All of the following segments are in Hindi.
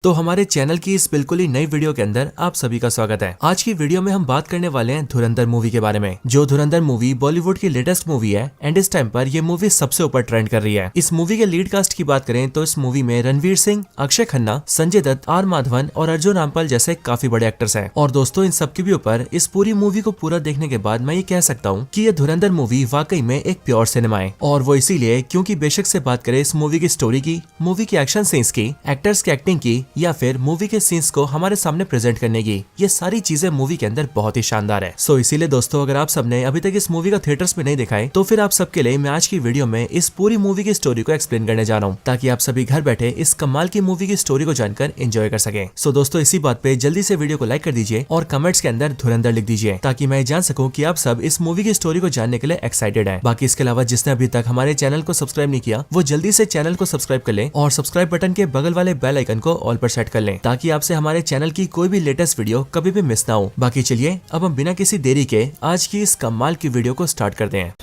तो हमारे चैनल की इस बिल्कुल ही नई वीडियो के अंदर आप सभी का स्वागत है। आज की वीडियो में हम बात करने वाले हैं धुरंधर मूवी के बारे में। जो धुरंधर मूवी बॉलीवुड की लेटेस्ट मूवी है एंड इस टाइम पर ये मूवी सबसे ऊपर ट्रेंड कर रही है। इस मूवी के लीड कास्ट की बात करें तो इस मूवी में रणवीर सिंह, अक्षय खन्ना, संजय दत्त, आर माधवन और अर्जुन रामपाल जैसे काफी बड़े एक्टर्स हैं। और दोस्तों इन सबके भी ऊपर इस पूरी मूवी को पूरा देखने के बाद मैं ये कह सकता हूँ कि ये धुरंधर मूवी वाकई में एक प्योर सिनेमा है। और वो इसीलिए क्योंकि बेशक से बात करें इस मूवी की स्टोरी की, मूवी की एक्शन सीन्स की, एक्टर्स की एक्टिंग की या फिर मूवी के सीन्स को हमारे सामने प्रेजेंट करने की, ये सारी चीजें मूवी के अंदर बहुत ही शानदार है। सो इसीलिए दोस्तों अगर आप सबने अभी तक इस मूवी का थिएटर्स में नहीं देखा है तो फिर आप सबके लिए मैं आज की वीडियो में इस पूरी मूवी की स्टोरी को एक्सप्लेन करने जा रहा हूँ ताकि आप सभी घर बैठे इस कमाल की मूवी की स्टोरी को जानकर एंजॉय कर सके। सो दोस्तों इसी बात पे जल्दी से वीडियो को लाइक कर दीजिए और कमेंट्स के अंदर धुरंधर लिख दीजिए ताकि मैं जान सकूं कि आप सब इस मूवी की स्टोरी को जानने के लिए एक्साइटेड है। बाकी इसके अलावा जिसने अभी तक हमारे चैनल को सब्सक्राइब नहीं किया वो जल्दी से चैनल को सब्सक्राइब कर ले और सब्सक्राइब बटन के बगल वाले बेल आइकन को ऑल पर सेट कर ले ताकि आपसे हमारे चैनल की कोई भी लेटेस्ट वीडियो कभी भी मिस ना हो। बाकी चलिए अब हम बिना किसी देरी के आज की इस कमाल की वीडियो को स्टार्ट करते हैं।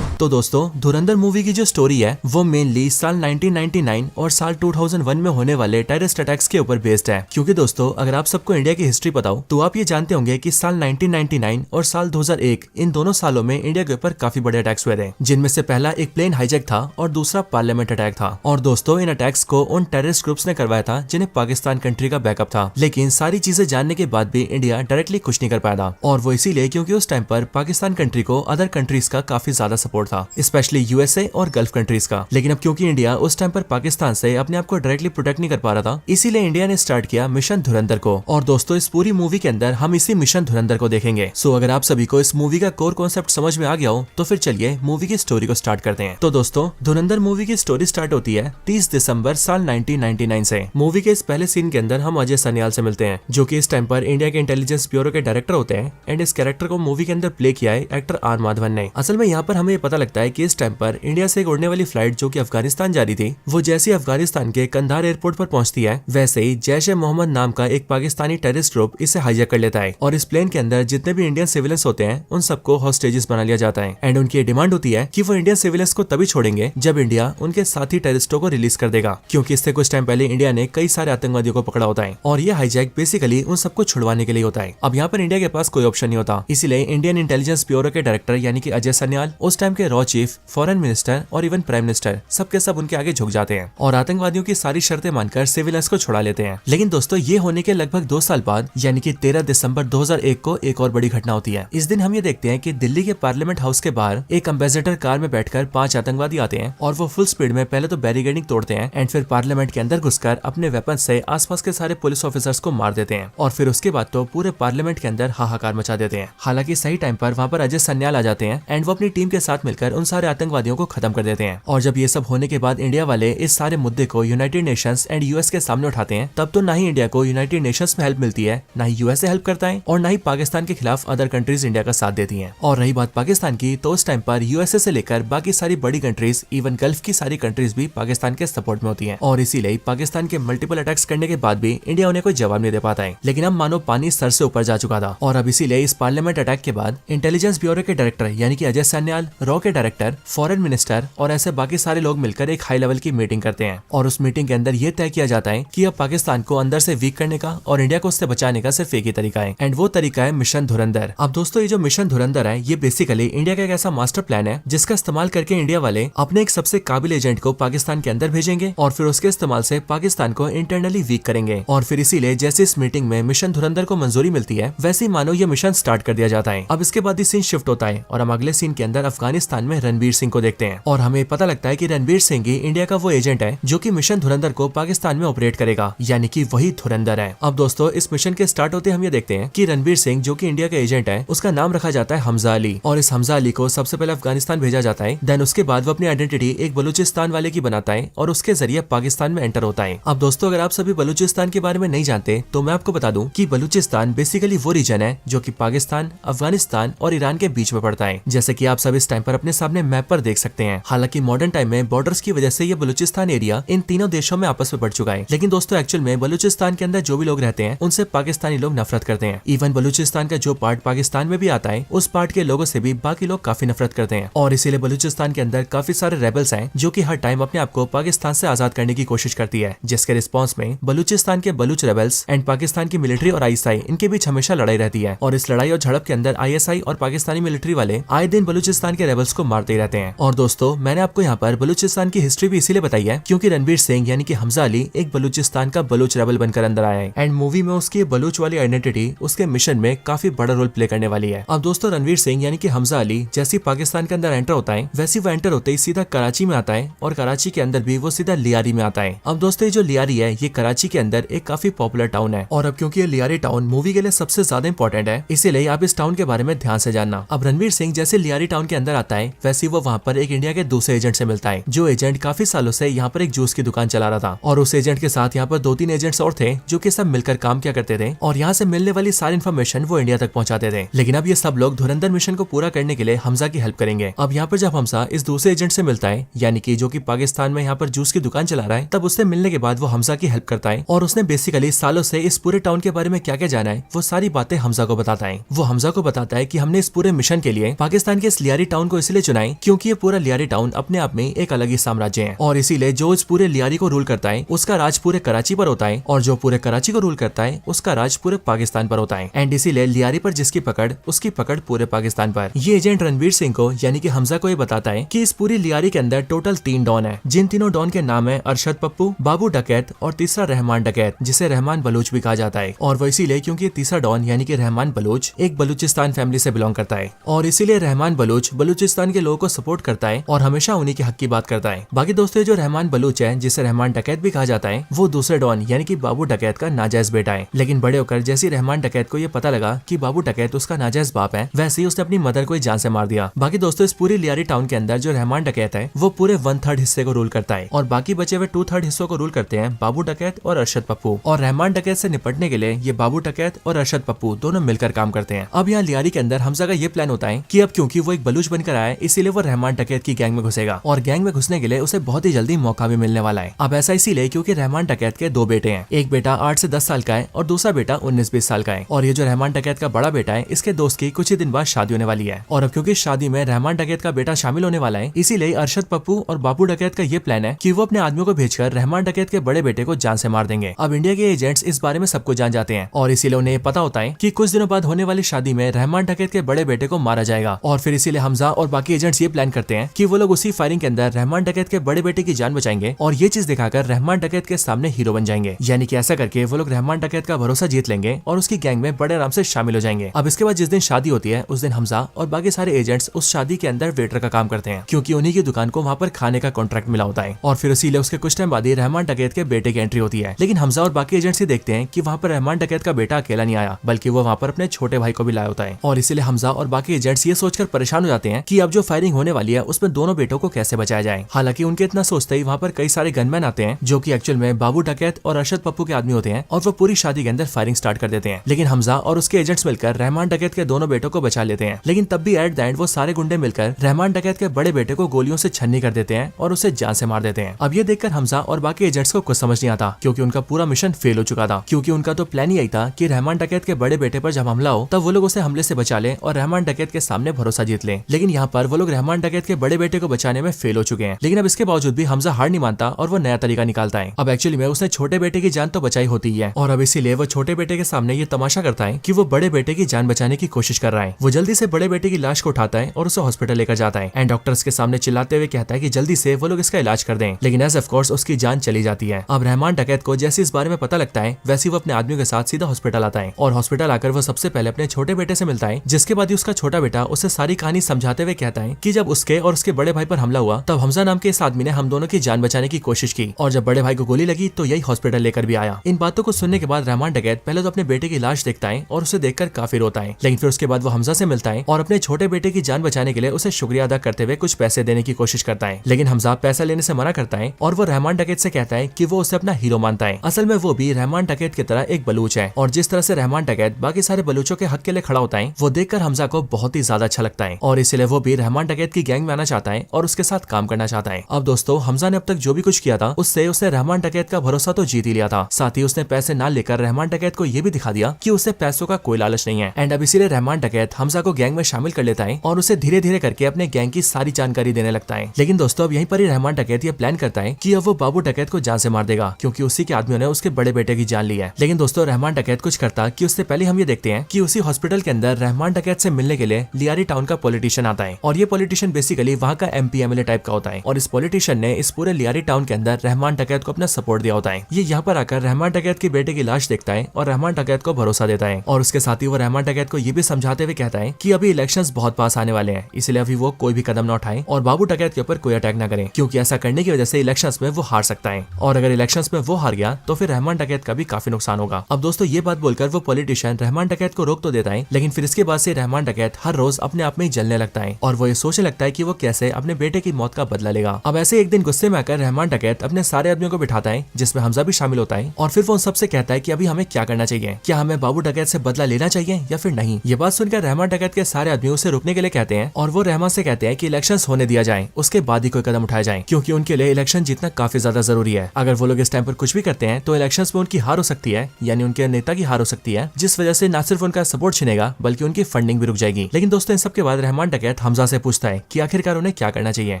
तो दोस्तों धुरंधर मूवी की जो स्टोरी है वो मेनली साल 1999 और साल 2001 में होने वाले टेररिस्ट अटैक्स के ऊपर बेस्ड है। क्योंकि दोस्तों अगर आप सबको इंडिया की हिस्ट्री पता हो तो आप ये जानते होंगे कि साल 1999 और साल 2001 इन दोनों सालों में इंडिया के ऊपर काफी बड़े अटैक्स हुए थे, जिनमें से पहला एक प्लेन हाईजैक था और दूसरा पार्लियामेंट अटैक था। और दोस्तों इन अटैक्स को उन टेररिस्ट ग्रुप्स ने करवाया था जिन्हें पाकिस्तान कंट्री का बैकअप था। लेकिन सारी चीजें जानने के बाद भी इंडिया डायरेक्टली कुछ नहीं कर पाया था और वो इसीलिए क्योंकि उस टाइम पर पाकिस्तान कंट्री को अदर कंट्रीज का काफी ज्यादा सपोर्ट था, स्पेशली यूएसए और गल्फ कंट्रीज का। लेकिन अब क्योंकि इंडिया उस टाइम पर पाकिस्तान से अपने आप को डायरेक्टली प्रोटेक्ट नहीं कर पा रहा था, इसीलिए इंडिया ने स्टार्ट किया मिशन धुरंधर को। और दोस्तों इस पूरी मूवी के अंदर हम इसी मिशन धुरंधर को देखेंगे। सो अगर आप सभी को इस मूवी का कोर कॉन्सेप्ट समझ में आ गया हो तो फिर चलिए मूवी की स्टोरी को स्टार्ट करते हैं। तो दोस्तों धुरंधर मूवी की स्टोरी स्टार्ट होती है 30 दिसंबर साल 1999 से। मूवी के इस पहले सीन के अंदर हम अजय सन्याल से मिलते हैं जो कि इस टाइम पर इंडिया के इंटेलिजेंस ब्यूरो के डायरेक्टर होते हैं एंड इस कैरेक्टर को मूवी के अंदर प्ले किया है एक्टर आर माधवन ने। असल में यहाँ पर हमें पता लगता है कि इस टाइम पर इंडिया से उड़ने वाली फ्लाइट जो कि अफगानिस्तान जा रही थी वो जैसे अफगानिस्तान के कंधार एयरपोर्ट पर पहुंचती है वैसे ही जैश-ए-मोहम्मद नाम का एक पाकिस्तानी टेररिस्ट ग्रुप इसे हाईजैक कर लेता है और इस प्लेन के अंदर जितने भी इंडियन सिविलियंस होते हैं उन सबको हॉस्टेजेस बना लिया जाता है। एंड उनकी डिमांड होती है कि वो इंडियन सिविलियंस को तभी छोड़ेंगे जब इंडिया उनके साथी टेररिस्टों को रिलीज कर देगा, क्योंकि इससे कुछ टाइम पहले इंडिया ने कई सारे आतंकवादियों को पकड़ा होता है और ये हाईजैक बेसिकली उन सबको छुड़वाने के लिए होता है। अब यहाँ पर इंडिया के पास कोई ऑप्शन नहीं होता, इसीलिए इंडियन इंटेलिजेंस ब्यूरो के डायरेक्टर यानी कि अजय सन्याल, उस टाइम के रॉ चीफ, फॉरेन मिनिस्टर और इवन प्राइम मिनिस्टर सबके सब उनके आगे झुक जाते हैं और आतंकवादियों की सारी शर्तें मानकर सिविलियंस को छुड़ा लेते हैं। लेकिन दोस्तों ये होने के लगभग 2 साल बाद यानी कि 13 दिसंबर 2001 को एक और बड़ी घटना होती है। इस दिन हम ये देखते हैं कि दिल्ली के पार्लियामेंट हाउस के बाहर एक एम्बेसडर कार में बैठकर 5 आतंकवादी आते हैं और वो फुल स्पीड में पहले तो बैरिकेडिंग तोड़ते हैं एंड फिर पार्लियामेंट के अंदर घुसकर अपने वेपन से आसपास के सारे पुलिस ऑफिसर्स को मार देते हैं और फिर उसके बाद तो पूरे पार्लियामेंट के अंदर हाहाकार मचा देते हैं। हालांकि सही टाइम पर वहाँ पर अजय सन्याल आ जाते हैं एंड वो अपनी टीम के साथ मिलकर उन सारे आतंकवादियों को खत्म कर देते हैं। और जब ये सब होने के बाद इंडिया वाले इस सारे मुद्दे को यूनाइटेड नेशंस एंड यूएस के सामने उठाते हैं, तब तो ना ही इंडिया को यूनाइटेड नेशंस में हेल्प मिलती है, ना ही यूएस हेल्प करता है और ना ही पाकिस्तान के खिलाफ अदर कंट्रीज इंडिया का साथ देती हैं। और रही बात पाकिस्तान की तो उस टाइम पर यूएसए से लेकर बाकी सारी बड़ी कंट्रीज इवन गल्फ की सारी कंट्रीज भी पाकिस्तान के सपोर्ट में होती है और इसीलिए पाकिस्तान के मल्टीपल अटैक्स करने के बाद भी इंडिया उन्हें कोई जवाब नहीं दे पाता है। लेकिन अब मानो पानी सर से ऊपर जा चुका था और अब इसीलिए इस पार्लियामेंट अटैक के बाद इंटेलिजेंस ब्यूरो के डायरेक्टर यानी कि अजय सन्याल, रॉ के डायरेक्टर, फॉरेन मिनिस्टर और ऐसे बाकी सारे लोग मिलकर एक हाई लेवल की मीटिंग करते हैं और उस मीटिंग के अंदर ये तय किया जाता है कि अब पाकिस्तान को अंदर से वीक करने का और इंडिया को उससे बचाने का सिर्फ एक ही तरीका है एंड वो तरीका है मिशन धुरंधर। अब दोस्तों ये जो मिशन धुरंधर है ये बेसिकली इंडिया का एक ऐसा मास्टर प्लान है जिसका इस्तेमाल करके इंडिया वाले अपने एक सबसे काबिल एजेंट को पाकिस्तान के अंदर भेजेंगे और फिर उसके इस्तेमाल से पाकिस्तान को इंटरनली वीक करेंगे। और फिर इसीलिए जैसे इस मीटिंग में मिशन धुरंधर को मंजूरी मिलती है वैसे ही मानो ये मिशन स्टार्ट कर दिया जाता है। अब इसके बाद ही सीन शिफ्ट होता है और हम अगले सीन के अंदर अफगानिस्तान में रणवीर सिंह को देखते हैं और हमें पता लगता है कि रणवीर सिंह ही इंडिया का वो एजेंट है जो कि मिशन धुरंधर को पाकिस्तान में ऑपरेट करेगा, यानी कि वही धुरंधर है। अब दोस्तों इस मिशन के स्टार्ट होते हम ये देखते हैं कि रणवीर सिंह जो कि इंडिया का एजेंट है उसका नाम रखा जाता है हमजा अली और इस हमजा अली को सबसे पहले अफगानिस्तान भेजा जाता है। देन उसके बाद वो अपनी आइडेंटिटी एक बलूचिस्तान वाले की बनाता है और उसके जरिए पाकिस्तान में एंटर होता है। अब दोस्तों अगर आप सभी बलूचिस्तान के बारे में नहीं जानते तो मैं आपको बता दूं कि बलूचिस्तान बेसिकली वो रीजन है जो कि पाकिस्तान, अफगानिस्तान और ईरान के बीच में पड़ता है। जैसे कि आप सब इस टाइम पर अपने सामने मैप पर देख सकते हैं। हालांकि मॉडर्न टाइम में बॉर्डर्स की वजह से ये बलूचिस्तान एरिया इन तीनों देशों में आपस में बढ़ चुका है। लेकिन दोस्तों एक्चुअल में बलूचिस्तान के अंदर जो भी लोग रहते हैं उनसे पाकिस्तानी लोग नफरत करते हैं। इवन बलूचिस्तान का जो पार्ट पाकिस्तान में भी आता है उस पार्ट के लोगों से भी बाकी लोग काफी नफरत करते हैं। और इसीलिए बलूचिस्तान के अंदर काफी सारे रेबल्स हैं जो कि हर टाइम अपने आप को पाकिस्तान से आजाद करने की कोशिश करती है, जिसके रिस्पॉन्स में बलूचिस्तान के बलूच रेबल्स एंड पाकिस्तान की मिलिट्री और आईएसआई इनके बीच हमेशा लड़ाई रहती है। और इस लड़ाई और झड़प के अंदर आईएसआई और पाकिस्तानी मिलिट्री वाले आए दिन बलूचिस्तान के रेबल्स को मारते ही रहते हैं। और दोस्तों मैंने आपको यहाँ पर बलूचिस्तान की हिस्ट्री भी इसीलिए बताई है क्योंकि रणवीर सिंह यानी कि हमजा अली एक बलूचिस्तान का बलूच रेबल बनकर अंदर आया है एंड मूवी में उसकी बलूच वाली आइडेंटिटी उसके मिशन में काफी बड़ा रोल प्ले करने वाली है। अब दोस्तों रणवीर सिंह यानी कि हमजा अली जैसे पाकिस्तान के अंदर एंटर होता है वैसे वो एंटर होते ही सीधा कराची में आता है और कराची के अंदर भी वो सीधा लियारी में आता है। अब दोस्तों ये जो लियारी है ये कराची के अंदर एक काफी पॉपुलर टाउन है और अब क्योंकि ये लियारी टाउन मूवी के लिए सबसे ज्यादा इंपॉर्टेंट है इसीलिए आप इस टाउन के बारे में ध्यान से जानना। अब रणवीर सिंह जैसे लियारी टाउन के अंदर आता है वैसे वो वहाँ पर एक इंडिया के दूसरे एजेंट से मिलता है जो एजेंट काफी सालों से यहाँ पर एक जूस की दुकान चला रहा था और उस एजेंट के साथ यहाँ पर 2-3 एजेंट्स और थे जो कि सब मिलकर काम किया करते थे और यहाँ से मिलने वाली सारी इन्फॉर्मेशन वो इंडिया तक पहुंचाते थे। लेकिन अब ये सब लोग धुरंधर मिशन को पूरा करने के लिए हमजा की हेल्प करेंगे। अब यहाँ पर जब हमजा इस दूसरे एजेंट से मिलता है यानी कि जो कि पाकिस्तान में यहाँ पर जूस की दुकान चला रहा है तब उससे मिलने के बाद वो हमजा की हेल्प करता है और उसने बेसिकली सालों से इस पूरे टाउन के बारे में क्या क्या जाना है वो सारी बातें हमजा को बताता है। वो हमजा को बताता है कि हमने इस पूरे मिशन के लिए पाकिस्तान के इस लियारी टाउन को इसलिए चुना है क्योंकि ये पूरा लियारी टाउन अपने आप में एक अलग ही साम्राज्य है और इसीलिए जो इस पूरे लियारी को रूल करता है उसका राज पूरे कराची पर होता है और जो पूरे कराची को रूल करता है उसका राज पूरे पाकिस्तान पर होता है एंड इसीलिए लियारी पर जिसकी पकड़ उसकी पकड़ पूरे पाकिस्तान पर। ये एजेंट रणवीर सिंह को यानी कि हमजा को ये बताता है कि इस पूरी लियारी के अंदर टोटल 3 डॉन है जिन तीनों डॉन के नाम है अरशद पप्पू, बाबू डकैत और तीसरा रहमान डकैत जिसे रहमान बलूच भी कहा जाता है। और वो इसीलिए क्योंकि तीसरा डॉन यानी कि रहमान बलूच एक बलूचिस्तान फैमिली से बिलोंग करता है और इसीलिए रहमान बलूच बलूचिस्तान के लोगों को सपोर्ट करता है और हमेशा उन्हीं के हक की बात करता है। बाकी दोस्तों जो रहमान बलूच है जिसे रहमान डकैत भी कहा जाता है वो दूसरे डॉन यानी कि बाबू डकैत का नाजायज बेटा है। लेकिन बड़े होकर जैसे रहमान डकैत को ये पता लगा कि बाबू डकैत उसका नाजायज बाप है वैसे ही उसने अपनी मदर को जान से मार दिया। बाकी दोस्तों इस पूरी लियारी टाउन के अंदर जो रहमान डकैत है वो पूरे 1/3 हिस्से को रूल करता है और बाकी बचे हुए 2/3 हिस्सों को रूल करते हैं बाबू डकैत और अरशद पप्पू। और रहमान डकैत से निपटने के लिए ये बाबू डकैत और अरशद पप्पू दोनों मिलकर काम करते हैं। अब यहाँ लियारी के अंदर हमजा का ये प्लान होता है कि अब क्योंकि वो एक बलूच बनकर आया है इसीलिए वो रहमान डकैत की गैंग में घुसेगा और गैंग में घुसने के लिए उसे बहुत ही जल्दी मौका भी मिलने वाला है। अब ऐसा इसीलिए क्योंकि रहमान डकैत के 2 बेटे हैं, एक बेटा 8 से 10 साल का है और दूसरा बेटा 19-20 साल का है। और ये जो रहमान डकैत का बड़ा बेटा है इसके दोस्त की कुछ ही दिन बाद शादी होने वाली है और अब क्योंकि शादी में रहमान डकैत का बेटा शामिल होने वाला है इसीलिए अरशद पप्पू और बाबू डकैत का ये प्लान है कि वो अपने आदमियों को भेजकर रहमान डकैत के बड़े बेटे को जान से मार देंगे। अब इंडिया के एजेंट्स इस बारे में सबको जान जाते हैं और इसीलिए उन्हें पता होता है कि कुछ दिनों बाद होने वाली शादी में रहमान डकैत के बड़े बेटे को मारा जाएगा और फिर इसीलिए हमजा और बाकी एजेंट्स ये प्लान करते हैं कि वो लोग उसी फायरिंग के अंदर रहमान डकैत के बड़े बेटे की जान बचाएंगे और ये चीज दिखाकर रहमान डकैत के सामने हीरो बन जाएंगे। यानी कि ऐसा करके वो लोग रहमान डकैत का भरोसा जीत लेंगे और उसकी गैंग में बड़े आराम से शामिल हो जाएंगे। अब इसके बाद जिस दिन शादी होती है उस दिन हमजा और बाकी सारे एजेंट्स उस शादी के अंदर वेटर का काम करते हैं क्योंकि उन्हीं की दुकान को वहाँ पर खाने का कॉन्ट्रैक्ट मिला होता है। और फिर इसीलिए उसके कुछ टाइम बाद ही रहमान डकैत के बेटे की एंट्री होती है। लेकिन हमजा और बाकी एजेंट्स देखते हैं कि वहाँ पर रहमान डकैत का बेटा अकेला नहीं आया बल्कि वो वहाँ पर अपने छोटे भाई को भी लाया होता है। और इसीलिए हमजा और बाकी एजेंट्स ये सोचकर परेशान हो जाते हैं कि अब जो फायरिंग होने वाली है उसमें दोनों बेटों को कैसे बचाया जाए। हालांकि उनके इतना सोचते ही वहाँ पर कई सारे गनमैन आते हैं जो कि एक्चुअल में बाबू डकैत और अरशद पप्पू के आदमी होते हैं और वो पूरी शादी के अंदर फायरिंग स्टार्ट कर देते हैं। लेकिन हमजा और उसके एजेंट्स मिलकर रहमान डकैत के दोनों बेटों को बचा लेते हैं। लेकिन तब भी एट द एंड वो सारे गुंडे मिलकर रहमान डकैत के बड़े बेटे को गोलियों से छन्नी कर देते हैं और उसे जान से मार देते हैं। अब ये देखकर हमजा और बाकी एजेंट्स को कुछ समझ नहीं आता क्योंकि उनका पूरा मिशन फेल हो चुका था क्योंकि उनका तो प्लान ही यही था कि रहमान डकैत के बड़े बेटे पर जब हमला हो तब वो लोग उसे हमले से बचा ले और रहमान डकैत के सामने भरोसा जीत ले। लेकिन यहाँ पर वो लोग रहमान डकैत के बड़े बेटे को बचाने में फेल हो चुके हैं। लेकिन अब इसके बावजूद भी हमजा हार नहीं मानता और वो नया तरीका निकालता है। अब एक्चुअली में उसने छोटे बेटे की जान तो बचाई होती है और अब इसीलिए वो छोटे बेटे के सामने ये तमाशा करता है कि वो बड़े बेटे की जान बचाने की कोशिश कर रहा है। वो जल्दी से बड़े बेटे की लाश को उठाता है और उसे हॉस्पिटल लेकर जाता है एंड डॉक्टर्स के सामने चिल्लाते हुए कहता है कि जल्दी से वो लोग इसका इलाज कर दें। लेकिन एज ऑफ कोर्स उसकी जान चली जाती है। अब रहमान डकैत को जैसे इस बारे में पता लगता है वैसे वो अपने आदमियों के साथ सीधा हॉस्पिटल आता है और हॉस्पिटल आकर वो सबसे पहले अपने छोटे बेटे से मिलता है जिसके बाद ही उसका छोटा बेटा उसे सारी कहानी समझाते हुए कहता है कि जब उसके और उसके बड़े भाई पर हमला हुआ तब हमजा नाम के इस आदमी ने हम दोनों की जान बचाने की कोशिश की और जब बड़े भाई को गोली लगी तो यही हॉस्पिटल लेकर भी आया। इन बातों को सुनने के बाद रहमान डकैत पहले तो अपने बेटे की लाश देखता है और उसे देखकर काफी रोता है। लेकिन फिर उसके बाद वो हमजा से मिलता है और अपने छोटे बेटे की जान बचाने के लिए उसे शुक्रिया अदा करते हुए कुछ पैसे देने की कोशिश करता है। लेकिन हमजा पैसा लेने से मना करता है और वो रहमान डकैत से कहता है कि वो उसे अपना हीरो मानता है। असल में वो भी रहमान डकैत की तरह एक बलूच है और जिस तरह से रहमान डकैत बाकी सारे बलूचों के हक के लिए खड़ा होता है वो देखकर हमजा को बहुत ही ज्यादा अच्छा लगता है और इसलिए वो भी रहमान डकैत की गैंग में आना चाहता है और उसके साथ काम करना चाहता है। अब दोस्तों हमजा ने अब तक जो भी कुछ किया था उससे उसने रहमान डकैत का भरोसा तो जीत ही लिया था, साथ ही उसने पैसे ना लेकर रहमान डकैत को ये भी दिखा दिया कि उसे पैसों का कोई लालच नहीं है। एंड अब इसीलिए रहमान डकैत हमजा को गैंग में शामिल कर लेता है और उसे धीरे धीरे करके अपने गैंग की सारी जानकारी देने लगता है। लेकिन दोस्तों अब यहीं पर ही रहमान डकैत ये प्लान करता है कि अब वो बाबू डकैत को जान से मार देगा, क्योंकि उसी के आदमियों ने उसके बड़े बेटे की जान ली है। लेकिन दोस्तों रहमान डकैत कुछ करता कि उससे पहले हम ये देखते हैं कि उसी हॉस्पिटल के अंदर रहमान डकैत से मिलने के लिए लियारी टाउन का पॉलिटिशियन आता है और ये पॉलिटिशियन बेसिकली वहाँ का MP MLA टाइप का होता है और इस पॉलिटिशियन ने इस पूरे लियारी टाउन के अंदर रहमान डकैत को अपना सपोर्ट दिया होता है। ये यहाँ पर आकर रहमान डकैत के बेटे की लाश देखता है और रहमान डकैत को भरोसा देता है और उसके साथ ही वो रहमान डकैत को ये भी समझाते हुए कहता है कि अभी इलेक्शंस बहुत पास आने वाले हैं, इसलिए अभी वो कोई भी कदम न उठाए और बाबू डकैत के ऊपर कोई अटैक न करे, क्योंकि ऐसा करने की वजह से इलेक्शंस में वो हार सकता है और अगर इलेक्शंस में वो हार गया तो फिर रहमान डकैत का भी काफी नुकसान होगा। अब दोस्तों ये बात बोलकर वो पॉलिटिशियन रहमान डकैत को रोक तो देता है, लेकिन फिर इसके बाद से रहमान डकैत हर रोज अपने आप में ही जलने लगता है और वो ये सोचने लगता है कि वो कैसे अपने बेटे की मौत का बदला लेगा। अब ऐसे एक दिन गुस्से में आकर रहमान डकैत अपने सारे आदमियों को बिठाता है, जिसमें हमजा भी शामिल होता है और फिर वो उन सबसे कहता है कि अभी हमें क्या करना चाहिए, क्या हमें बाबू डकैत से बदला लेना चाहिए या फिर नहीं। ये बात सुनकर रहमान डकैत के सारे आदमी उसे रुकने के लिए कहते हैं और वो रहमान से कहते हैं कि इलेक्शंस होने दिया जाए, उसके बाद ही कोई कदम उठाया जाए, क्योंकि उनके लिए इलेक्शन जीतना काफी ज्यादा जरूरी है। अगर वो लोग इस टाइम पर कुछ भी करते हैं तो इलेक्शंस में उनकी हार हो सकती है, यानी उनके नेता की हार हो सकती है, जिस वजह से न सिर्फ उनका सपोर्ट छिनेगा बल्कि उनकी फंडिंग भी रुक जाएगी। लेकिन दोस्तों इन सब के बाद रहमान डकैत हमजा से पूछता है कि आखिरकार उन्हें क्या करना चाहिए,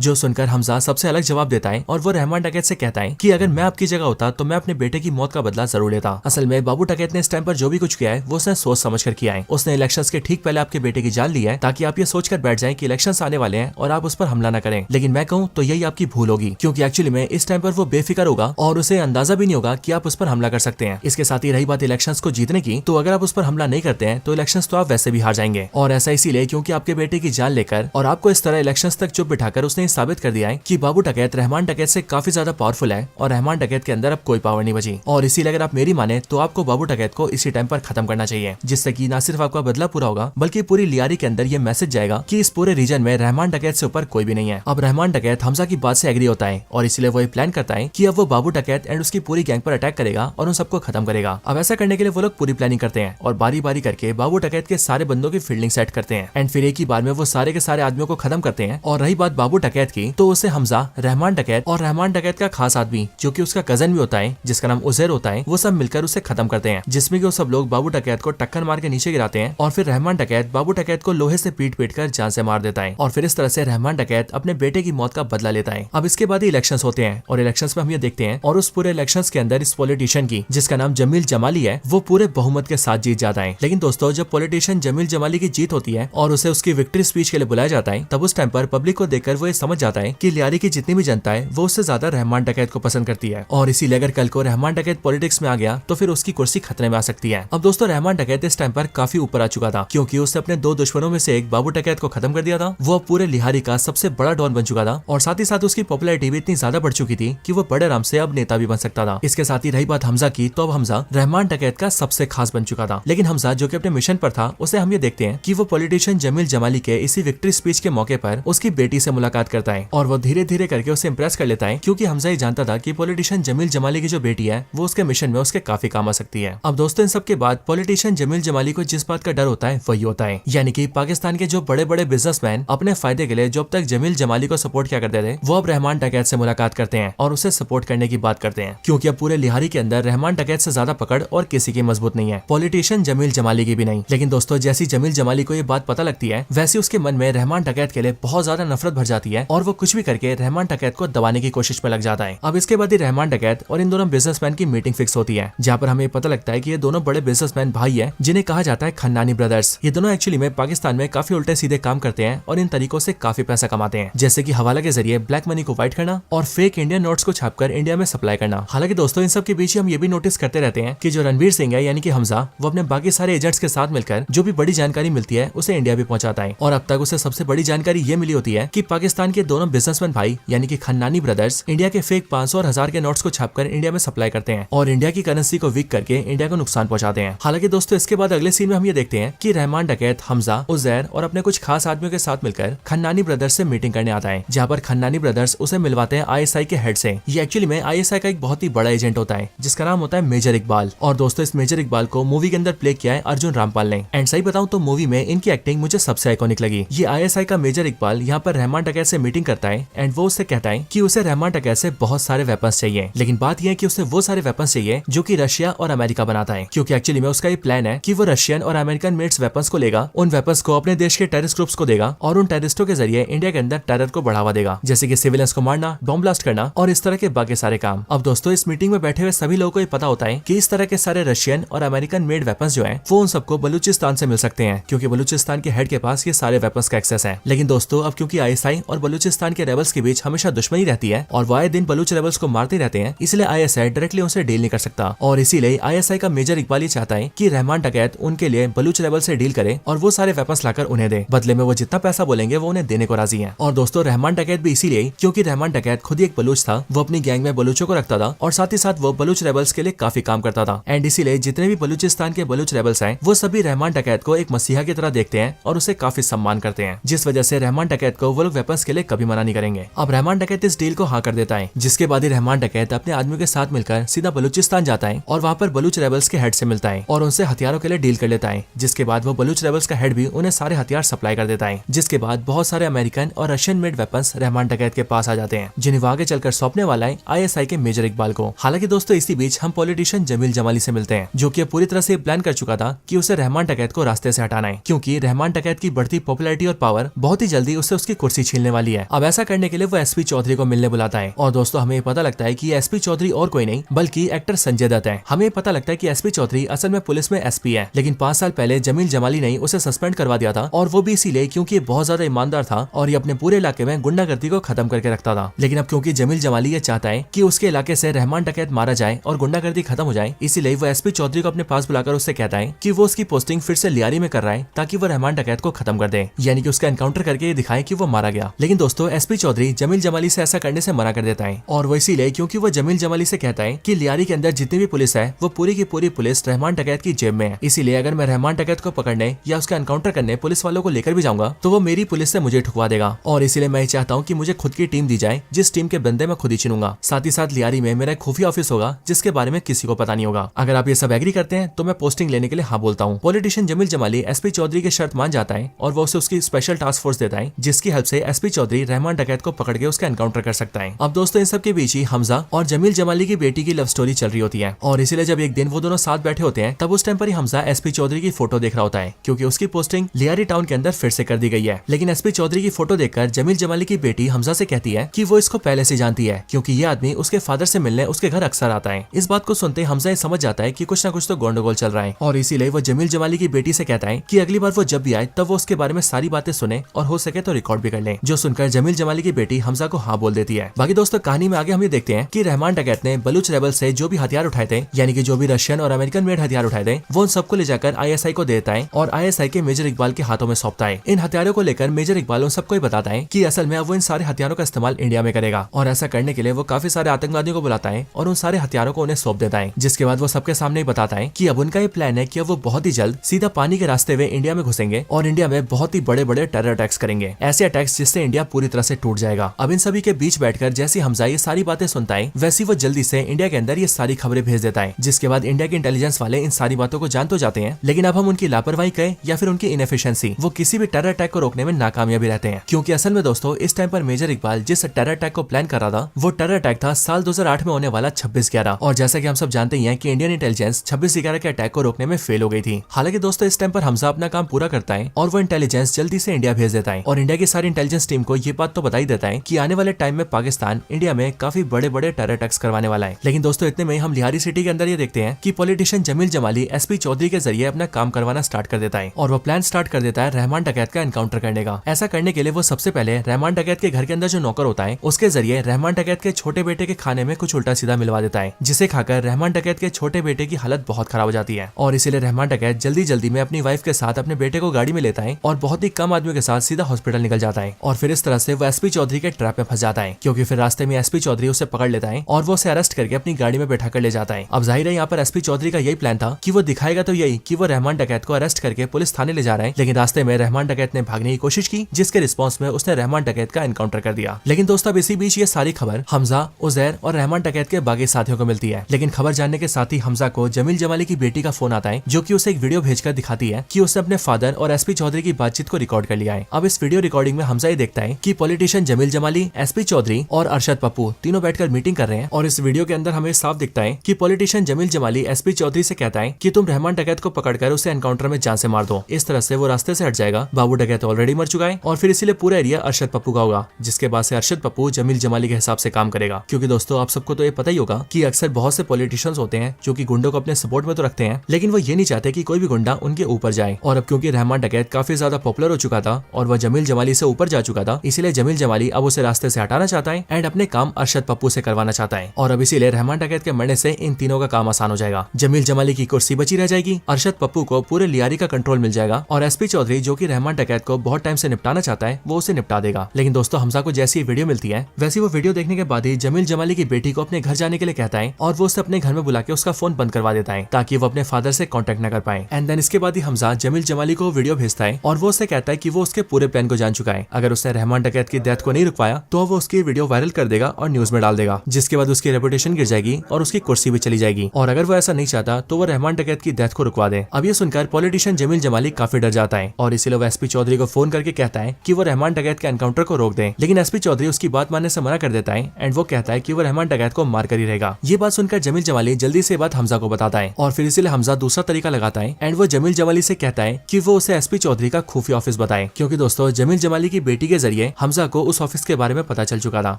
जो सुनकर हमजा सबसे अलग जवाब देता है और वो रहमान डकैत से कहता है कि अगर मैं आपकी जगह होता तो मैं अपने बेटे की मौत का बदला जरूर लेता। असल में बाबू डकैत ने इस टाइम पर जो भी कुछ किया है वो उसने सोच समझ कर किया है। उसने इलेक्शंस के ठीक पहले आपके बेटे की जान ली है ताकि आप ये सोचकर बैठ जाएं कि इलेक्शंस आने वाले हैं और आप उस पर हमला न करें। लेकिन मैं कहूं तो यही आपकी भूल होगी, क्योंकि एक्चुअली में इस टाइम पर वो बेफिक्र होगा और उसे अंदाजा भी नहीं होगा कि आप उस पर हमला कर सकते हैं। इसके साथ ही रही बात इलेक्शंस को जीतने की, तो अगर आप उस पर हमला नहीं करते हैं तो इलेक्शंस तो आप वैसे भी हार जाएंगे, और ऐसा इसीलिए क्योंकि आपके बेटे की जान लेकर और आपको इस तरह इलेक्शंस तक चुप बिठाकर उसने साबित कर दिया है कि बाबू डकैत रहमान डकैत से काफी ज्यादा पावरफुल है और रहमान डकैत के अंदर अब कोई पावर नहीं बची। और इसीलिए अगर आप मेरी माने तो आपको बाबू डकैत को इसी टाइम पर खत्म करना चाहिए, जिससे कि न सिर्फ आपका बदला पूरा होगा बल्कि पूरी लियारी के अंदर ये मैसेज जाएगा कि इस पूरे रीजन में रहमान डकैत से ऊपर कोई भी नहीं है। अब रहमान डकैत हमजा की बात से एग्री होता है और इसलिए वो प्लान करता है कि अब वो बाबू डकैत एंड उसकी पूरी गैंग पर अटैक करेगा और उन सबको खत्म करेगा। अब ऐसा करने के लिए वो लोग पूरी प्लानिंग करते हैं और बारी बारी करके बाबू डकैत के सारे बंदों की फील्डिंग सेट करते हैं एंड फिर एक ही बार में वो सारे के सारे आदमियों को खत्म करते हैं। और रही बात बाबू डकैत की, तो उसे हमजा, रहमान डकैत और रहमान डकैत का खास आदमी जो कि उसका कजन भी होता है जिसका नाम उजैर होता है, वो सब मिलकर उसे खत्म करते हैं, जिसमें कि वो सब लोग बाबू डकैत को टक्कर मार के नीचे गिराते हैं और फिर रहमान डकैत बाबू डकैत को लोहे से पीट पीट कर जान से मार देता है और फिर इस तरह से रहमान डकैत अपने बेटे की मौत का बदला लेता है। अब इसके बाद ही इलेक्शंस होते हैं और इलेक्शंस में हम ये देखते हैं और उस पूरे इलेक्शंस के अंदर इस पॉलिटिशियन की, जिसका नाम जमील जमाली है, वो पूरे बहुमत के साथ जीत जाता है। लेकिन दोस्तों जब पॉलिटिशियन जमील जमाली की जीत होती है और उसे उसकी विक्ट्री स्पीच के लिए बुलाया जाता है, तब उस टाइम पर पब्लिक को देखकर वो ये समझ जाता है कि लियारी की जितनी भी जनता है वो उससे ज्यादा रहमान डकैत को पसंद करती है और इसीलिए अगर कल को रहमान डकैत पॉलिटिक्स में आ गया तो फिर उसकी कुर्सी खतरे में आ सकती है। अब दोस्तों रहमान डकैत इस टाइम पर काफी ऊपर आ चुका था, क्योंकि उसने अपने दो दुश्मनों में से एक बाबू डकैत को खत्म कर दिया था। वो पूरे लिहारी का सबसे बड़ा डॉन बन चुका था और साथ ही साथ उसकी पॉपुलैरिटी भी इतनी ज्यादा बढ़ चुकी थी कि वो बड़े आराम से अब नेता भी बन सकता था। इसके साथ ही रही बात हमजा की, तो अब हमजा रहमान डकैत का सबसे खास बन चुका था। लेकिन हमजा जो कि अपने मिशन पर था, उसे हम ये देखते हैं कि वो पॉलिटिशियन जमील जमाली के इसी विक्ट्री स्पीच के मौके पर उसकी बेटी से मुलाकात करता है और वो धीरे धीरे करके उसे इम्प्रेस कर लेता है, क्योंकि हमजा ये जानता था कि पॉलिटिशियन जमील जमाली की जो बेटी है वो उसके मिशन में उसके काफी काम आ सकती है। अब दोस्तों इन सब के बाद पॉलिटिशियन जमील जमाली को जिस बात का डर होता है वही होता है, यानी कि पाकिस्तान के जो बड़े बड़े बिजनेसमैन अपने फायदे के लिए जो अब तक जमील जमाली को सपोर्ट किया करते थे, वो अब रहमान डकैत से मुलाकात करते हैं और उसे सपोर्ट करने की बात करते हैं, क्योंकि अब पूरे लिहारी के अंदर रहमान डकैत से ज्यादा पकड़ और किसी की मजबूत नहीं है, पॉलिटिशियन जमील जमाली की भी नहीं। लेकिन दोस्तों जैसी जमील जमाली को ये बात पता लगती है, वैसे उसके मन में रहमान डकैत के लिए बहुत ज्यादा नफरत भर जाती है और वो कुछ भी करके रहमान डकैत को दबाने की कोशिश में लग जाता है। अब इसके बाद ही रहमान डकैत और इन दोनों बिजनेसमैन की मीटिंग फिक्स होती है, जहाँ पर हमें पता लगता है कि ये दोनों बड़े बिजनेसमैन भाई हैं, जिन्हें कहा जाता है खन्नानी ब्रदर्स। ये दोनों एक्चुअली में पाकिस्तान में काफी उल्टे सीधे काम करते हैं और इन तरीकों से काफी पैसा कमाते हैं, जैसे कि हवाला के जरिए ब्लैक मनी को व्हाइट करना और फेक इंडियन नोट्स को छापकर इंडिया में सप्लाई करना। हालांकि दोस्तों इन सब के बीच हम ये भी नोटिस करते रहते हैं कि जो रणवीर सिंह है यानी कि हमजा, वो अपने बाकी सारे एजेंट्स के साथ मिलकर जो भी बड़ी जानकारी मिलती है उसे इंडिया भी पहुंचाता है और अब तक उसे सबसे बड़ी जानकारी ये मिली होती है कि पाकिस्तान के दोनों बिजनेसमैन भाई यानी कि खन्नानी ब्रदर्स इंडिया के फेक 500 और 1000 के नोट्स को छापकर इंडिया में सप्लाई करते हैं और इंडिया की करेंसी को वीक करके इंडिया को नुकसान पहुंचाते हैं। हालांकि दोस्तों इसके बाद अगले सीन में हम ये देखते हैं कि रहमान डकैत, हमजा, उजैर और अपने कुछ खास आदमियों के साथ मिलकर खन्नानी ब्रदर्स से मीटिंग करने आता है, जहाँ पर खन्नानी ब्रदर्स उसे मिलवाते हैं ISI के हेड से। ये एक्चुअली में ISI का एक बहुत ही बड़ा एजेंट होता है जिसका नाम होता है मेजर इकबाल। और दोस्तों इस मेजर इकबाल को मूवी के अंदर प्ले किया है अर्जुन रामपाल ने। एंड सही बताऊं तो मूवी में इनकी एक्टिंग मुझे सबसे आइकॉनिक लगी। ये आईएसआई का मेजर इकबाल यहाँ पर रहमान डकैत से मीटिंग करता है एंड वो उससे कहता है कि उसे रहमान डकैत से बहुत सारे वेपन्स चाहिए, लेकिन बात यह है कि उसे वो सारे वेपन्स चाहिए जो कि रशिया और अमेरिका बनाता है, क्योंकि एक्चुअली में उसका ये प्लान है कि वो रशियन और अमेरिकन मेड्स वेपन्स को लेगा, उन वेपन्स को अपने देश के टेररिस्ट ग्रुप्स को देगा और उन टेररिस्टों के जरिए इंडिया के अंदर टेरर को बढ़ावा देगा, जैसे कि सिविलियंस को मारना, बॉम्ब ब्लास्ट करना और इस तरह के बाकी सारे काम। अब दोस्तों इस मीटिंग में बैठे हुए सभी लोगों को ये पता होता है कि इस तरह के सारे रशियन और अमेरिकन मेड वेपन्स जो है वो उन सबको बलूचिस्तान से मिल सकते हैं, क्योंकि बलूचिस्तान के हेड के पास ये सारे वेपन्स का एक्सेस है। लेकिन दोस्तों अब क्योंकि आईएसआई और बलूचिस्तान के रेबल्स के बीच हमेशा दुश्मनी रहती है और वो आए दिन बलूच रेबल्स को मारते रहते हैं, इसलिए आईएसआई डायरेक्टली उनसे डील नहीं कर सकता और इसीलिए आईएसआई का मेजर इकबाल ये चाहता है कि रहमान डकैत उनके लिए बलूच रेबल से डील करे और वो सारे वेपन्स लाकर उन्हें दे, बदले में वो जितना पैसा बोलेंगे वो उन्हें देने को राजी है। और दोस्तों रहमान डकैत भी इसीलिए क्योंकि रहमान डकैत खुद ही एक बलूच था, वो अपनी गैंग में बलूचों को रखता था और साथ ही साथ वो बलूच रेबल्स के लिए काफी काम करता था एंड इसीलिए जितने भी बलूचिस्तान के बलूच रेबल्स हैं वो सभी रहमान डकैत को एक मसीहा की तरह देखते हैं और उसे काफी सम्मान करते हैं, जिस वजह से रहमान डकैत को वो लोग वेपन्स के लिए कभी मना नहीं करेंगे। अब रहमान डकैत इस डील को हाँ कर देता है, जिसके बाद ही रहमान डकैत अपने आदमियों के साथ मिलकर सीधा बलूचिस्तान जाता है और वहाँ पर बलूच रेबल्स के हेड से मिलता है और उनसे हथियारों के लिए डील कर लेता है, जिसके बाद वो बलूच रेबल्स का हेड भी उन्हें सारे हथियार सप्लाई कर देता है, जिसके बाद बहुत सारे अमेरिकन और रशियन मेड वेपन्स रहमान डकैत के पास आ जाते हैं, जिन्हें वो आगे चलकर सौंपने वाला है आईएसआई के मेजर इकबाल को। हालांकि दोस्तों इसी बीच हम पॉलिटिशियन जमील जमाली से मिलते हैं, जो कि पूरी तरह से प्लान कर चुका था कि उसे रहमान डकैत को रास्ते से हटाना है, क्योंकि रहमान डकैत की बढ़ती पॉपुलैरिटी और पावर बहुत ही जल्दी उससे उसकी कुर्सी छीनने वाली है। अब ऐसा करने के लिए वो एसपी चौधरी को मिलने बुलाता है और दोस्तों हमें पता लगता है कि एसपी चौधरी और कोई नहीं बल्कि एक्टर संजय दत्त है। हमें पता लगता है कि एसपी चौधरी असल में पुलिस में एसपी है, लेकिन 5 साल पहले जमील जमाली ने उसे सस्पेंड करवा दिया था और वो भी इसीलिए क्योंकि ये बहुत ज्यादा ईमानदार था और ये अपने पूरे इलाके में गुंडागर्दी को खत्म करके रखता था। लेकिन अब क्योंकि जमील जमाली ये चाहता है कि उसके इलाके से रहमान डकैत मारा जाए और गुंडागर्दी खत्म हो जाए, इसीलिए वो एसपी चौधरी को अपने पास बुलाकर उससे कहता है कि वो उसकी पोस्टिंग फिर से लियारी में कर रहा है ताकि वो रहमान डकैत को खत्म कर दे, यानी कि उसका एनकाउंटर करके ये दिखाए कि वो मारा गया। लेकिन दोस्तों एसपी चौधरी जमील जमाली से ऐसा करने से मना कर देता है और वो इसीलिए क्योंकि वो जमील जमाली से कहता है कि लियारी के अंदर जितनी भी पुलिस है वो पूरी की पूरी पुलिस रहमान डकैत की जेब में है, इसीलिए अगर मैं रहमान डकैत को पकड़ने या उसका एनकाउंटर करने पुलिस वालों को लेकर भी जाऊंगा तो वो मेरी पुलिस से मुझे ठुकवा देगा और इसीलिए मैं चाहता हूँ कि मुझे खुद की टीम दी जाए, जिस टीम के बंदे मैं खुद ही चुनूंगा। साथ ही साथ लियारी में मेरा खुफिया ऑफिस होगा जिसके बारे में किसी को पता नहीं होगा। अगर आप ये सब एग्री करते हैं तो मैं पोस्टिंग लेने के लिए हाँ बोलता हूँ। पॉलिटिशियन जमील जमाली एसपी चौधरी की शर्त मान जाता है और वो उसे उसकी स्पेशल टास्क फोर्स देता है, जिसकी हेल्प से एसपी चौधरी रहमान डकैत को पकड़ के उसका एनकाउंटर कर सकता है। अब दोस्तों इन सब के बीच ही हमजा और जमील जमाली की बेटी की लव स्टोरी चल रही होती है और इसीलिए जब एक दिन वो दोनों साथ बैठे होते हैं तब उस टाइम पर ही हमजा एसपी चौधरी की फोटो देख रहा होता है, क्योंकि उसकी पोस्टिंग लियारी टाउन के अंदर फिर से कर दी गई है। लेकिन एसपी चौधरी की फोटो देखकर जमील जमाली की बेटी हमजा से कहती है कि वो इसको पहले से जानती है, क्योंकि ये आदमी उसके फादर से मिलने उसके घर अक्सर आता है। इस बात को सुनते हमजा ये समझ जाता है कि कुछ ना कुछ तो गंडगोल चल रहा है और इसीलिए वो जमील जमाली की बेटी से कहता है कि अगली बार वो जब भी आए तब वो उसके बारे में सारी बातें सुने और हो सके तो रिकॉर्ड भी कर ले, जो सुनकर जमील जमाली की बेटी हमजा को हाँ बोल देती है। बाकी दोस्तों कहानी में आगे हम ये देखते हैं कि रहमान डकैत ने बलूच रेबल से जो भी हथियार उठाए थे, यानी कि जो भी रशियन और अमेरिकन मेड हथियार उठाए थे, वो उन सबको ले जाकर आईएसआई को देता है और आईएसआई के मेजर इकबाल के हाथों में सौंपता है। इन हथियारों को लेकर मेजर इकबाल उन सबको बताता है कि असल में अब वो इन सारे हथियारों का इस्तेमाल इंडिया में करेगा और ऐसा करने के लिए वो काफी सारे आतंकवादियों को बुलाता है और उन सारे हथियारों को उन्हें सौंप देता है, जिसके बाद वो सबके सामने ही बताता है कि अब उनका ये प्लान है कि अब वो बहुत ही जल्द सीधा पानी के रास्ते हुए इंडिया में घुसेंगे और इंडिया में बहुत ही बड़े बड़े टेरर अटैक्स करेंगे, ऐसे अटैक्स जिससे इंडिया पूरी तरह से टूट जाएगा। अब इन सभी के बीच बैठकर जैसे हमजा ये सारी बातें सुनता है वैसी वो जल्दी से इंडिया के अंदर ये सारी खबरें भेज देता है, जिसके बाद इंडिया के इंटेलिजेंस वाले इन सारी बातों को जान तो जाते हैं, लेकिन अब हम उनकी लापरवाही कहें या फिर उनकी इनएफिशिएंसी, वो किसी भी टेरर अटैक को रोकने में नाकामयाबी रहते हैं। क्योंकि असल में दोस्तों इस टाइम पर मेजर इकबाल जिस टेरर अटैक को प्लान कर रहा था वो टेरर अटैक था साल 2008 में होने वाला 26/11, और जैसा कि हम सब जानते ही हैं कि इंडियन इंटेलिजेंस 26/11 के अटैक को रोकने में फेल हो गई थी। हालांकि दोस्तों इस टाइम पर हमजा अपना काम पूरा करता है और वो इंटेलिजेंस जल्दी से इंडिया भेज देता है और इंडिया की सारी इंटेलिजेंस टीम को ये बात तो बता ही देता है कि आने वाले टाइम में पाकिस्तान इंडिया में काफी बड़े बड़े टेरर अटैक्स करवाने वाला है। लेकिन दोस्तों इतने में हम लिहारी सिटी के अंदर ये देखते हैं कि पॉलिटिशियन जमील जमाली एसपी चौधरी के जरिए अपना काम करवाना स्टार्ट कर देता है और वो प्लान स्टार्ट कर देता है रहमान डकैत का एनकाउंटर करने का। ऐसा करने के लिए वो सबसे पहले रहमान डकैत के घर के अंदर जो नौकर होता है उसके जरिए रहमान डकैत के छोटे बेटे के खाने में कुछ उल्टा सीधा मिलवा देता है, जिसे खाकर रहमान डकैत के छोटे बेटे की हालत बहुत खराब हो जाती है और इसीलिए रहमान डकैत जल्दी जल्दी में अपनी वाइफ के साथ अपने बेटे को गाड़ी में लेता है और बहुत ही कम आदमियों के साथ सीधा हॉस्पिटल निकल जाता है और फिर इस तरह से वो एसपी चौधरी के ट्रैप में फंस जाता है, क्योंकि फिर रास्ते में एसपी चौधरी उसे पकड़ लेता है और वो उसे अरेस्ट करके अपनी गाड़ी में बैठा कर ले जाता है। अब जाहिर है यहाँ पर एसपी चौधरी का यही प्लान था कि वो दिखाएगा तो यही कि वो रहमान डकैत को अरेस्ट करके पुलिस थाने ले जा रहा है, लेकिन रास्ते में रहमान डकैत ने भागने की कोशिश की, जिसके रिस्पॉन्स में उसने रहमान डकैत का एनकाउंटर कर दिया। लेकिन दोस्तों अब इसी बीच ये सारी खबर हमजा, उजैर और रहमान डकैत के बाकी साथियों को मिलती है। लेकिन खबर जानने के साथ ही हमजा को जमील जमाली की बेटी का फोन आता है, जो कि उसे एक वीडियो भेजकर दिखाती है कि उसने अपने फादर और एसपी चौधरी की बातचीत को रिकॉर्ड रिकॉर्ड कर लिया है। अब इस वीडियो रिकॉर्डिंग में हमजा ये देखता है कि पॉलिटिशियन जमील जमाली, एसपी चौधरी और अरशद पप्पू तीनों बैठकर मीटिंग कर रहे हैं। और इस वीडियो के अंदर हमें साफ दिखता है कि पॉलिटिशियन जमील जमाली एसपी चौधरी से कहता है कि तुम रहमान डकैत को पकड़कर उसे एनकाउंटर में जान से मार दो। इस तरह से वो रास्ते से हट जाएगा। बाबू डकैत ऑलरेडी मर चुका है और फिर इसीलिए पूरा एरिया अरशद पप्पू का होगा, जिसके बाद से अरशद पप्पू जमील जमाली के हिसाब से काम करेगा। क्योंकि दोस्तों आप सबको तो ये पता ही होगा कि अक्सर बहुत से पॉलिटिशियंस होते हैं जो कि गुंडों को अपने सपोर्ट में तो रखते हैं, लेकिन वो ये नहीं चाहते कि कोई भी गुंडा उनके ऊपर जाए। और अब क्योंकि रहमान डकैत काफी ज्यादा पॉपुलर हो चुका था और वह जमील जमाली से ऊपर जा चुका था, इसीलिए जमील जमाली अब उसे रास्ते से हटाना चाहता है एंड अपने काम अरशद पप्पू से करवाना चाहता है। और अब इसीलिए रहमान डकैत के मरने से इन तीनों का काम आसान हो जाएगा। जमील जमाली की कुर्सी बची रह जाएगी, अरशद पप्पू को पूरे लियारी का कंट्रोल मिल जाएगा और एसपी चौधरी जो कि रहमान डकैत को बहुत टाइम से निपटाना चाहता है वो उसे निपटा देगा। लेकिन दोस्तों हमजा को जैसी वीडियो मिलती है वैसी वो वीडियो देखने के बाद ही जमील जमाली की बेटी को अपने घर जाने के लिए कहता है और वो उसे अपने घर में बुला के उसका फोन बंद करवा देता है ताकि वो अपने फादर से कांटेक्ट न कर पाए। एंड देन इसके बाद ही हमजा जमील जमाली को वीडियो भेजता है और वो उसे कहता है कि वो उसके पूरे प्लान को जान चुका है। अगर उसने रहमान डकैत की डेथ को नहीं रुकवाया तो वो उसकी वीडियो वायरल कर देगा और न्यूज में डाल देगा, जिसके बाद उसकी रेपुटेशन गिर जाएगी और उसकी कुर्सी भी चली जाएगी। और अगर वो ऐसा नहीं चाहता तो वो रहमान डकैत की डेथ को रुकवा दे। अब ये सुनकर पॉलिटिशियन जमील जमाली काफी डर जाता है और इसीलिए वो एसपी चौधरी को फोन करके कहता है कि वो रहमान डकैत के एनकाउंटर को रोक दे। लेकिन एसपी चौधरी उसकी बात मानने से मना कर देता है एंड वो कहता है कि वो रहमान डकैत को मार कर ही रहेगा। ये बात सुनकर जमील जमाली जल्दी से बात हमजा को बताता है और फिर इसीलिए हमजा दूसरा तरीका लगाता है एंड वो जमील जमाली से कहता है कि वो उसे एसपी चौधरी का खुफिया ऑफिस बताए। क्योंकि दोस्तों जमील जमाली की बेटी के जरिए हमजा को उस ऑफिस के बारे में पता चल चुका था।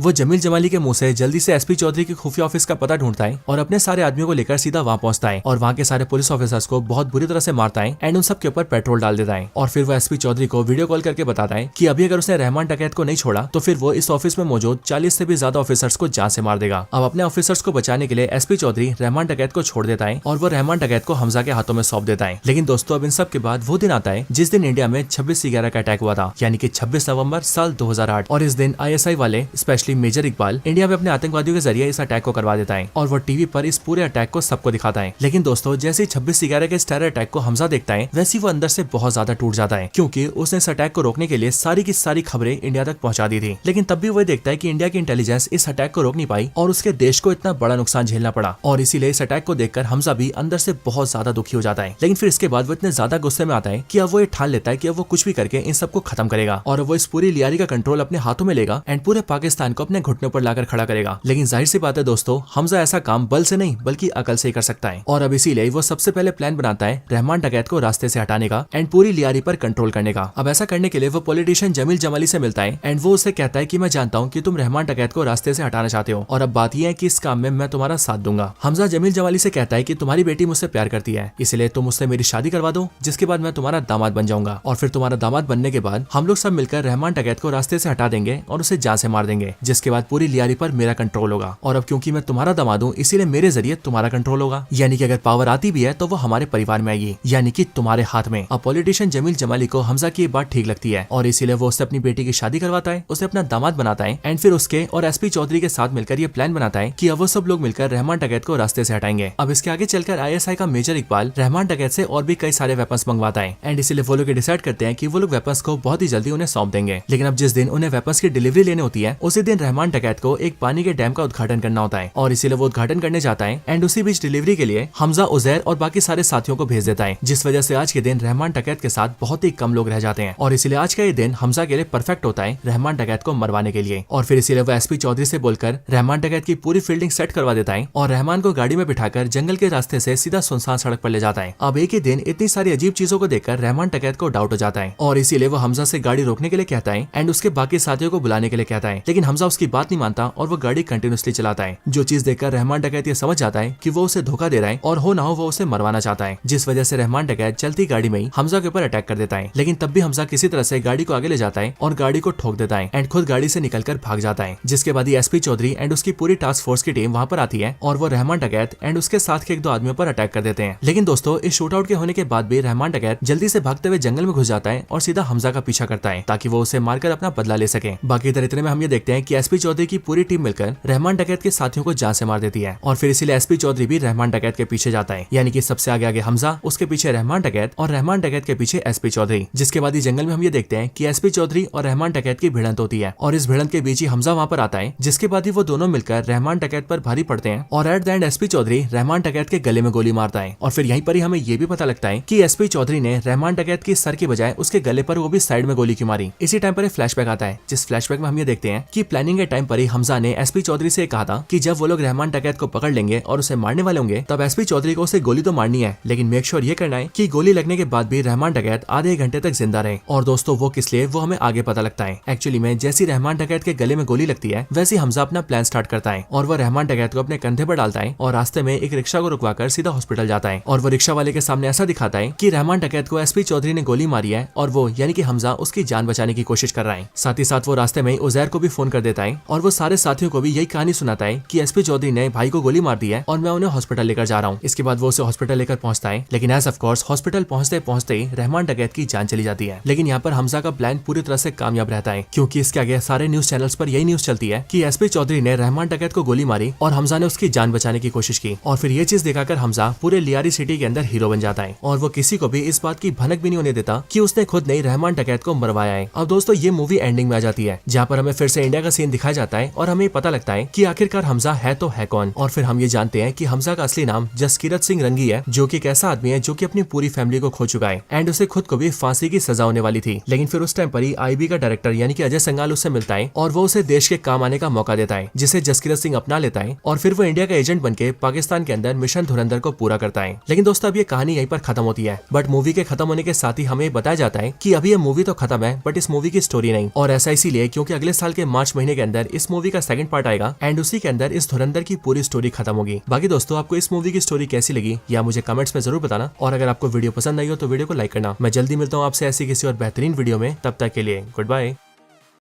वो जमील जमाली के मुंह से जल्दी से एसपी चौधरी की खुफिया ऑफिस का पता ढूंढता है और अपने सारे आदमियों को लेकर सीधा वहां पहुंचता है और वहां के सारे पुलिस ऑफिसर्स को बहुत बुरी तरह से मारता है एंड उन सब के ऊपर पेट्रोल डाल देता है। और फिर वो एसपी चौधरी को वीडियो कॉल करके बताता है कि अभी अगर उसने रहमान डकैत को नहीं छोड़ा तो फिर वो इस ऑफिस में मौजूद 40 से भी ज्यादा ऑफिसर्स को जान से मार देगा। अब अपने ऑफिसर्स को बचाने के लिए एसपी चौधरी रहमान डकैत को छोड़ देता है और वो रहमान डकैत को हमजा के हाथों में सौंप देता है। लेकिन दोस्तों अब इन सब के बाद वो दिन आता है जिस दिन इंडिया में 26/11 का अटैक हुआ था, यानी कि 26 नवंबर साल 2008। और इस दिन आईएसआई वाले स्पेशली मेजर इकबाल इंडिया में अपने आतंकवादियों के जरिए इस अटैक को करवा देता है और वो टीवी पर इस पूरे अटैक को सबको दिखाता है। लेकिन दोस्तों जैसे 26/11 के टेरर अटैक को हमजा देखता है वैसे वो अंदर से बहुत ज्यादा टूट जाता है, क्योंकि उसने इस अटैक को रोकने के लिए सारी की सारी खबरें इंडिया तक पहुंचा दी थी। लेकिन तब भी वो देखता है कि इंडिया की इंटेलिजेंस इस अटैक को रोक नहीं पाई और उसके देश को इतना बड़ा नुकसान झेलना पड़ा। और इसीलिए इस अटैक को देखकर हमजा भी अंदर से बहुत ज्यादा दुखी हो जाता है। लेकिन फिर इसके बाद वो इतने ज्यादा गुस्से में आता है कि अब वो ये ठान लेता है कि अब वो कुछ भी करके इन सबको खत्म करेगा और वो इस पूरी लियारी का कंट्रोल अपने हाथों में लेगा एंड पूरे पाकिस्तान को अपने घुटनों पर लाकर खड़ा करेगा। लेकिन जाहिर सी बात है दोस्तों हमजा ऐसा काम बल से नहीं बल्कि अकल से ही कर सकता है। और अब इसीलिए वो सबसे पहले प्लान बनाता है रहमान डकैत को रास्ते से हटाने का एंड पूरी लियारी पर कंट्रोल करने का। अब ऐसा करने के लिए वो पॉलिटिशियन जमील जमाली से मिलता है एंड वो उसे कहता है कि मैं जानता हूँ कि तुम रहमान डकैत को रास्ते से हटाना चाहते हो और अब बात यह है कि इस काम में मैं तुम्हारा साथ दूंगा। हमजा जमील जमाली से कहता है कि तुम्हारी बेटी मुझसे प्यार करती है, इसलिए तुम मुझसे मेरी शादी करवा दो, जिसके बाद मैं तुम्हारा दामाद बन जाऊंगा और फिर तुम्हारा दामाद बनने के बाद हम लोग सब मिलकर रहमान डकैत को रास्ते से हटा देंगे और उसे जान से मार देंगे, जिसके बाद पूरी लियारी पर मेरा कंट्रोल होगा। और अब क्योंकि मैं तुम्हारा दामाद हूँ इसीलिए मेरे जरिए तुम्हारा कंट्रोल होगा, यानी कि अगर पावर आती भी है तो वो हमारे परिवार में आएगी, यानी कि तुम्हारे हाथ में। अब पॉलिटिशियन जमील जमाली को हमजा की ये बात ठीक लगती है और इसीलिए वो उससे अपनी बेटी की शादी करवाता है, उसे अपना दामाद बनाता है एंड फिर उसके और एसपी चौधरी के साथ मिलकर ये प्लान बनाता है कि अब वो सब लोग मिलकर रहमान डकैत को रास्ते से हटाएंगे। अब इसके आगे चलकर आईएसआई का मेजर इकबाल रहमान डकैत से और भी कई सारे वेपन्स मंगवाता है एंड इसीलिए वो लोग डिसाइड करते हैं कि वो लोग वेपन्स को बहुत ही जल्दी उन्हें सौंप देंगे। लेकिन अब जिस दिन उन्हें वेपन्स की डिलीवरी लेने होती है उसी दिन रहमान डकैत को एक पानी के डैम का उद्घाटन करना होता है और इसीलिए वो उद्घाटन करने जाता है एंड उसी बीच डिलीवरी के लिए हमजा, उजैर और बाकी सारे साथियों को भेज देता है, जिस वजह से आज के दिन रहमान डकैत के साथ बहुत ही कम लोग रह जाते हैं और इसीलिए आज का ये दिन हमजा के लिए परफेक्ट होता है रहमान डकैत को मरवाने के लिए। और फिर इसीलिए वो एसपी चौधरी से बोलकर रहमान डकैत की पूरी फील्डिंग सेट करवा देता है और रहमान को गाड़ी में बिठाकर जंगल के रास्ते से सीधा सुनसान सड़क पर ले जाता है। अब एक ही दिन इतनी सारी अजीब चीजों को देखकर रहमान डकैत को डाउट हो जाता है और इसीलिए वो हमजा से गाड़ी रोकने के लिए कहता है एंड उसके बाकी साथियों को बुलाने के लिए कहता है। लेकिन हमजा उसकी बात नहीं मानता और वो गाड़ी कंटिन्यूसली चलाता है, जो चीज देखकर रहमान डकैत ये समझ जाता है कि वो उसे धोखा दे रहा है और हो ना हो वो उसे मरवाना चाहता है, जिस वजह से रहमान डकैत चलती गाड़ी में ही हमजा के ऊपर अटैक कर देता है। लेकिन तब भी हमजा किसी तरह से गाड़ी को आगे ले जाता है और गाड़ी को ठोक देता है एंड खुद गाड़ी से निकलकर भाग जाता है, जिसके बाद एसपी चौधरी एंड उसकी पूरी टास्क फोर्स की टीम वहां पर आती है और वो रहमान डकैत एंड उसके साथ के 1-2 आदमियों पर अटैक कर देते हैं। लेकिन दोस्तों इस शूट आउट के होने के बाद भी रहमान डकैत जल्दी से भागते हुए जंगल में घुस जाता है और सीधा हमजा का पीछा करता है ताकि वो उसे मारकर अपना बदला ले सके। बाकी इधर इतने में हम ये देखते हैं कि एसपी चौधरी की पूरी टीम मिलकर रहमान डकैत के साथियों को जान से मार देती है और फिर इसीलिए एसपी चौधरी भी रहमान डकैत के पीछे जाता है, यानी कि सबसे आगे आगे हमजा, उसके पीछे रहमान डकैत और रहमान डकैत के पीछे एसपी चौधरी। जिसके बाद जंगल में हम ये देखते हैं कि एसपी चौधरी और रहमान डकैत की भिड़ंत होती है और इस भिड़ंत के बीच ही हमजा वहां पर आता है, जिसके बाद ही वो दोनों मिलकर रहमान डकैत पर भारी पड़ते हैं और at the end SP Chaudhary Rahman डकैत के गले में गोली मारता है। और फिर यहीं पर ही हमें ये भी पता लगता है कि एसपी चौधरी ने रहमान डकैत की सर की बजाय उसके उसके गले पर वो भी साइड में गोली क्यों मारी। इसी टाइम पर एक फ्लैशबैक आता है, जिस फ्लैशबैक में हम ये देखते हैं कि प्लानिंग के टाइम पर ही हमजा ने एसपी चौधरी से कहा था कि जब वो लोग रहमान डकैत को पकड़ लेंगे और उसे मारने वाले होंगे तब एसपी चौधरी को उसे गोली तो मारनी है, लेकिन मेक श्योर ये करना है कि गोली लगने के बाद भी रहमान डकैत आधे घंटे तक जिंदा रहे। और दोस्तों वो किस लिए, वो हमें आगे पता लगता है। एक्चुअली में जैसी रहमान डकैत के गले में गोली लगती है वैसे हमजा अपना प्लान स्टार्ट करता है और वो रहमान डकैत को अपने कंधे पर डालता है और रास्ते में एक रिक्शा को रुकवाकर सीधा हॉस्पिटल जाता है और वो रिक्शा वाले के सामने ऐसा दिखाता है कि रहमान डकैत को एसपी चौधरी ने गोली मारी है और वो यानी कि हमजा उसकी जान बचाने की कोशिश कर रहा है। साथ ही साथ वो रास्ते में उजैर को भी फोन कर देता है और वो सारे साथियों को भी यही कहानी सुनाता है कि एसपी चौधरी ने भाई को गोली मार दी है और मैं उन्हें हॉस्पिटल लेकर जा रहा हूँ। इसके बाद वो उसे हॉस्पिटल लेकर पहुंचता है, लेकिन एज ऑफ कोर्स हॉस्पिटल पहुंचते पहुंचते रहमान डकैत की जान चली जाती है। लेकिन यहाँ पर हमजा का प्लान पूरी तरह से कामयाब रहता है, क्योंकि इसके आगे सारे न्यूज चैनल्स पर यही न्यूज चलती है कि एसपी चौधरी ने रहमान डकैत को गोली मारी और हमजा ने उसकी जान बचाने की कोशिश की। और फिर ये चीज दिखाकर हमजा पूरे लियारी सिटी के अंदर हीरो बन जाता है और वो किसी को भी इस बात की भनक भी नहीं होने देता कि उसने खुद नहीं रहमान डकैत को मरवाया है। अब दोस्तों ये मूवी एंडिंग में आ जाती है, जहाँ पर हमें फिर से इंडिया का सीन दिखाया जाता है और हमें पता लगता है कि आखिरकार हमजा है तो है कौन। और फिर हम ये जानते हैं कि हमजा का असली नाम जसकीरत सिंह रंगी है, जो कि एक ऐसा आदमी है जो कि अपनी पूरी फैमिली को खो चुका है एंड उसे खुद को भी फांसी की सजा होने वाली थी। लेकिन फिर उस टाइम पर ही आईबी का डायरेक्टर यानी कि अजय संगाल उससे मिलता है और वो उसे देश के काम आने का मौका देता है, जिसे जसकीरत सिंह अपना लेता है और फिर वो इंडिया का एजेंट बनके पाकिस्तान के अंदर मिशन धुरंधर को पूरा करता है। लेकिन दोस्तों अब ये कहानी यहीं पर खत्म होती है, बट मूवी के खत्म होने के साथ ही हमें बताया जाता है कि अभी ये मूवी तो खत्म है बट इस मूवी की स्टोरी नहीं। और ऐसा इसीलिए क्योंकि अगले साल के मार्च महीने के अंदर इस मूवी का सेकंड पार्ट आएगा एंड उसी के अंदर इस धुरंधर की पूरी स्टोरी खत्म होगी। बाकी दोस्तों आपको इस मूवी की स्टोरी कैसी लगी या मुझे कमेंट्स में जरूर बताना, और अगर आपको वीडियो पसंद आई हो तो वीडियो को लाइक करना। मैं जल्दी मिलता हूँ आपसे ऐसी किसी और बेहतरीन वीडियो में, तब तक के लिए गुड बाय।